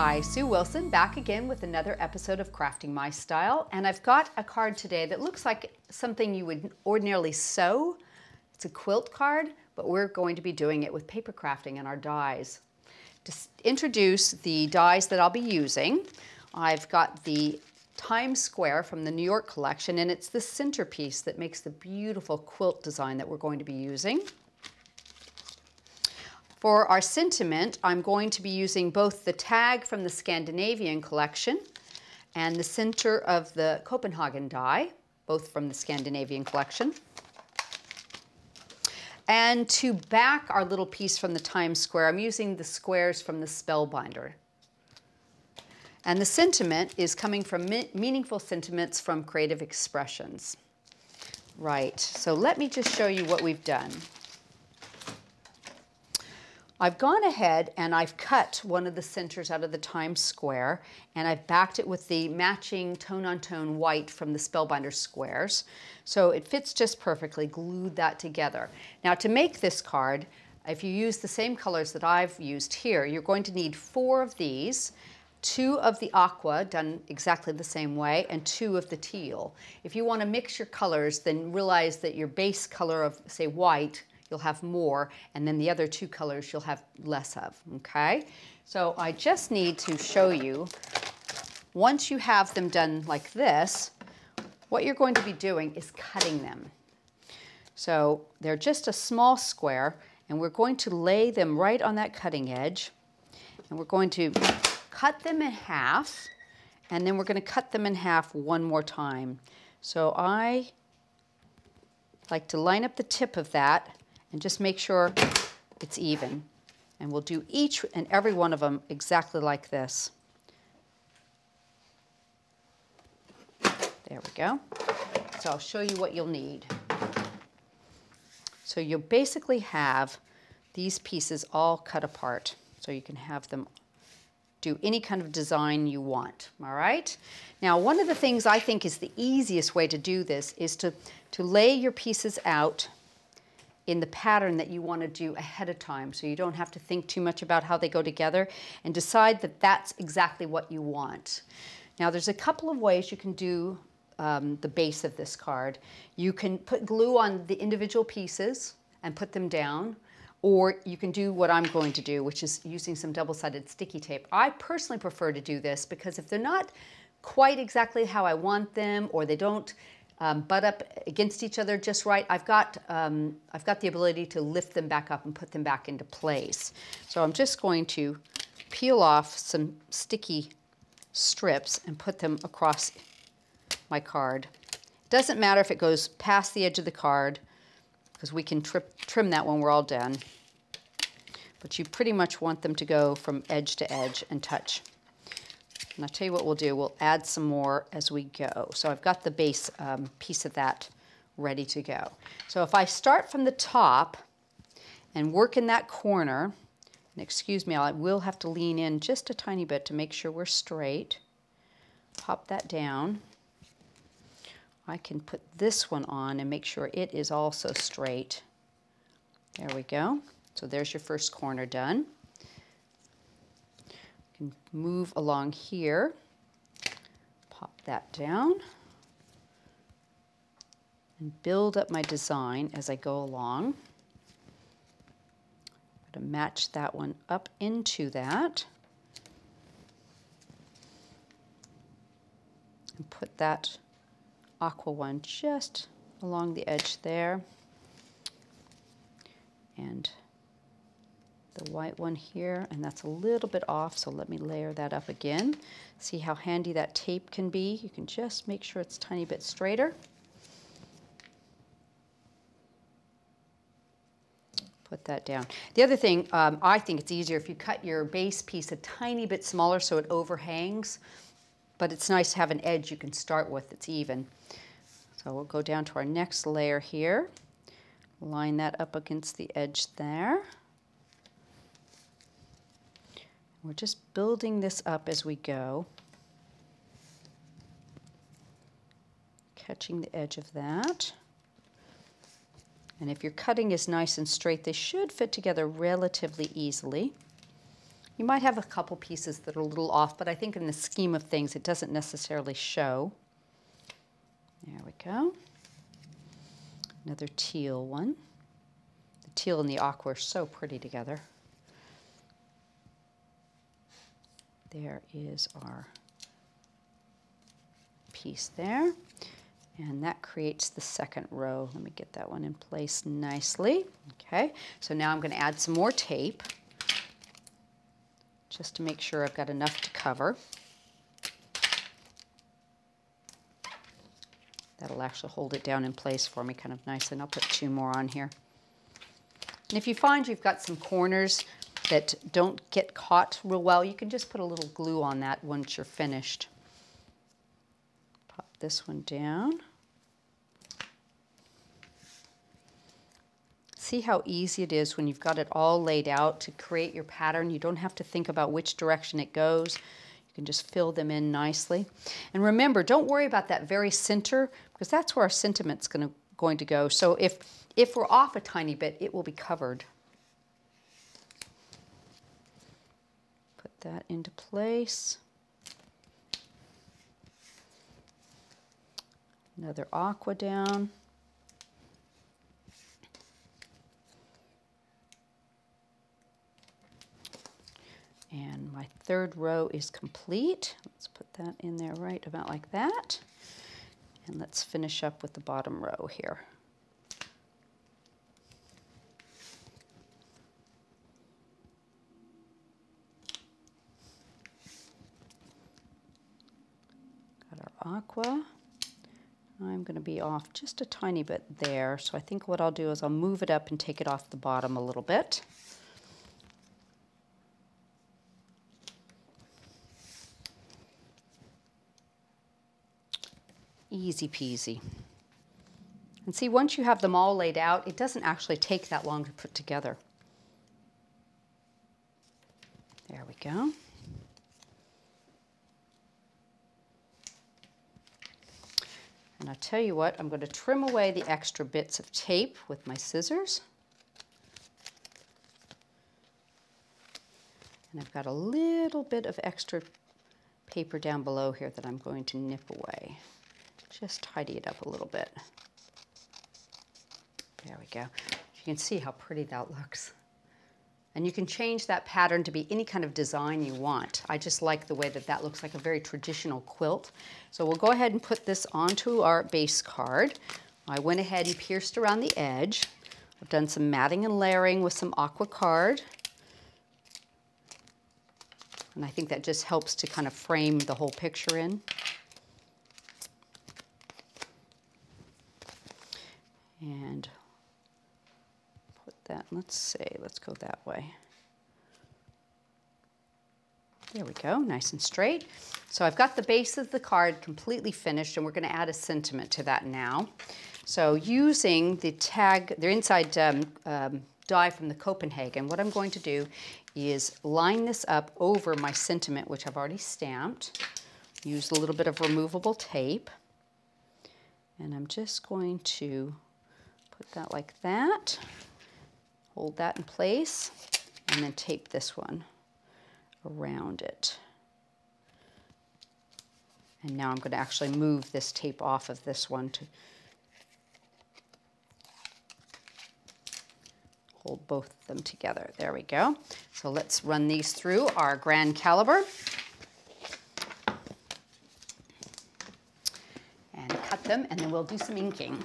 Hi, Sue Wilson, back again with another episode of Crafting My Style, and I've got a card today that looks like something you would ordinarily sew. It's a quilt card, but we're going to be doing it with paper crafting and our dies. To introduce the dies that I'll be using, I've got the Times Square from the New York collection, and it's the centerpiece that makes the beautiful quilt design that we're going to be using. For our sentiment, I'm going to be using both the tag from the Scandinavian collection and the center of the Copenhagen die, both from the Scandinavian collection. And to back our little piece from the Times Square, I'm using the squares from the Spellbinder. And the sentiment is coming from Meaningful Sentiments from Creative Expressions. Right, so let me just show you what we've done. I've gone ahead and I've cut one of the centers out of the Times Square, and I've backed it with the matching tone-on-tone white from the Spellbinder squares. So it fits just perfectly, glued that together. Now to make this card, if you use the same colors that I've used here, you're going to need 4 of these, 2 of the Aqua, done exactly the same way, and 2 of the Teal. If you want to mix your colors, then realize that your base color of, say, white, you'll have more, and then the other 2 colors you'll have less of, okay? So I just need to show you, once you have them done like this, what you're going to be doing is cutting them. So they're just a small square, and we're going to lay them right on that cutting edge, and we're going to cut them in half, and then we're going to cut them in half one more time. So I like to line up the tip of that and just make sure it's even. And we'll do each and every one of them exactly like this. There we go. So I'll show you what you'll need. So you'll basically have these pieces all cut apart, so you can have them do any kind of design you want, all right? Now, one of the things I think is the easiest way to do this is to lay your pieces out in the pattern that you want to do ahead of time, so you don't have to think too much about how they go together, and decide that that's exactly what you want. Now, there's a couple of ways you can do the base of this card. You can put glue on the individual pieces and put them down, or you can do what I'm going to do, which is using some double-sided sticky tape. I personally prefer to do this because if they're not quite exactly how I want them, or they don't butt up against each other just right, I've got the ability to lift them back up and put them back into place. So I'm just going to peel off some sticky strips and put them across my card. It doesn't matter if it goes past the edge of the card, because we can trim that when we're all done. But you pretty much want them to go from edge to edge and touch. And I'll tell you what we'll do. We'll add some more as we go. So I've got the base piece of that ready to go. So if I start from the top and work in that corner, and excuse me, I will have to lean in just a tiny bit to make sure we're straight. Pop that down. I can put this one on and make sure it is also straight. There we go. So there's your first corner done. You can move along here, pop that down, and build up my design as I go along. I'm going to match that one up into that. And put that Aqua one just along the edge there, and the white one here, and that's a little bit off, so let me layer that up again. See how handy that tape can be? You can just make sure it's a tiny bit straighter. Put that down. The other thing, I think it's easier if you cut your base piece a tiny bit smaller so it overhangs, but it's nice to have an edge you can start with that's even. So we'll go down to our next layer here, line that up against the edge there. We're just building this up as we go, catching the edge of that. And if your cutting is nice and straight, they should fit together relatively easily. You might have a couple pieces that are a little off, but I think in the scheme of things, it doesn't necessarily show. There we go. Another teal one. The teal and the aqua are so pretty together. There is our piece there. And that creates the second row. Let me get that one in place nicely. Okay, so now I'm going to add some more tape just to make sure I've got enough to cover. That'll actually hold it down in place for me kind of nice, and I'll put 2 more on here. And if you find you've got some corners that don't get caught real well, you can just put a little glue on that once you're finished. Pop this one down. See how easy it is when you've got it all laid out to create your pattern. You don't have to think about which direction it goes. You can just fill them in nicely. And remember, don't worry about that very center, because that's where our sentiment's going to go. So if we're off a tiny bit, it will be covered. Put that into place. Another aqua down. And my third row is complete. Let's put that in there right about like that. And let's finish up with the bottom row here. Got our aqua. I'm going to be off just a tiny bit there. So I think what I'll do is I'll move it up and take it off the bottom a little bit. Easy peasy. And see, once you have them all laid out, it doesn't actually take that long to put together. There we go. And I'll tell you what, I'm going to trim away the extra bits of tape with my scissors. And I've got a little bit of extra paper down below here that I'm going to nip away. Just tidy it up a little bit. There we go. You can see how pretty that looks. And you can change that pattern to be any kind of design you want. I just like the way that that looks like a very traditional quilt. So we'll go ahead and put this onto our base card. I went ahead and pierced around the edge. I've done some matting and layering with some Aqua card. And I think that just helps to kind of frame the whole picture in. And put that, let's go that way. There we go, nice and straight. So I've got the base of the card completely finished, and we're going to add a sentiment to that now. So using the inside die from the Copenhagen, what I'm going to do is line this up over my sentiment, which I've already stamped. Use a little bit of removable tape. And I'm just going to put that like that, hold that in place, and then tape this one around it. And now I'm going to actually move this tape off of this one to hold both of them together. There we go. So let's run these through our grand caliber and cut them, and then we'll do some inking.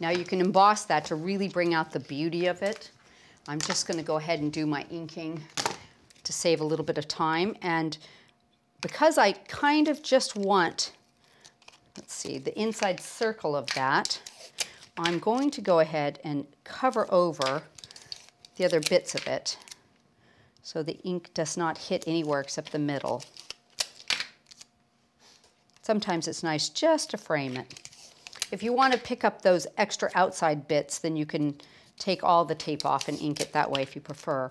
Now you can emboss that to really bring out the beauty of it. I'm just going to go ahead and do my inking to save a little bit of time. And because I kind of just want, let's see, the inside circle of that, I'm going to go ahead and cover over the other bits of it so the ink does not hit anywhere except the middle. Sometimes it's nice just to frame it. If you want to pick up those extra outside bits, then you can take all the tape off and ink it that way if you prefer.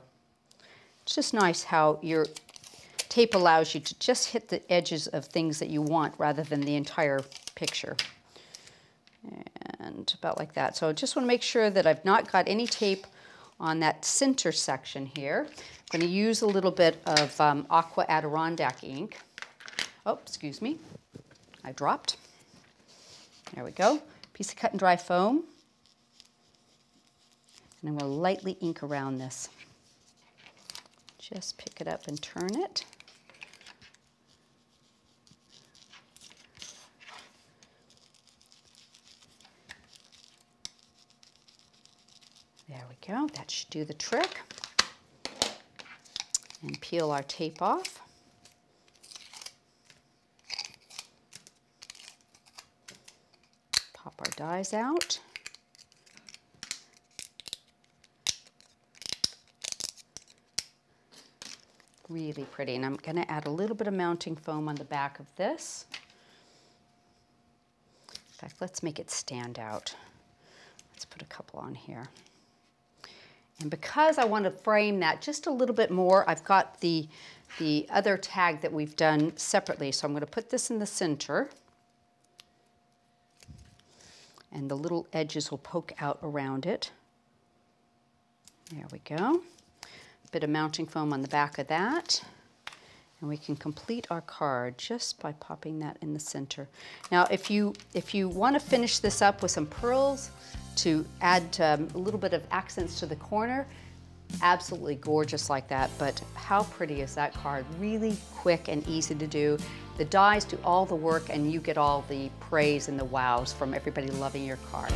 It's just nice how you're tape allows you to just hit the edges of things that you want rather than the entire picture. And about like that. So I just want to make sure that I've not got any tape on that center section here. I'm going to use a little bit of Aqua Adirondack ink. Oh, excuse me. I dropped. There we go. Piece of cut and dry foam. And I'm going to lightly ink around this. Just pick it up and turn it. There we go. That should do the trick. And peel our tape off. Pop our dies out. Really pretty. And I'm going to add a little bit of mounting foam on the back of this. In fact, let's make it stand out. Let's put a couple on here. And because I want to frame that just a little bit more, I've got the other tag that we've done separately. So I'm going to put this in the center. And the little edges will poke out around it. There we go. Bit of mounting foam on the back of that, and we can complete our card just by popping that in the center. Now if you want to finish this up with some pearls to add a little bit of accents to the corner, absolutely gorgeous like that. But how pretty is that card? Really quick and easy to do. The dies do all the work and you get all the praise and the wows from everybody loving your card.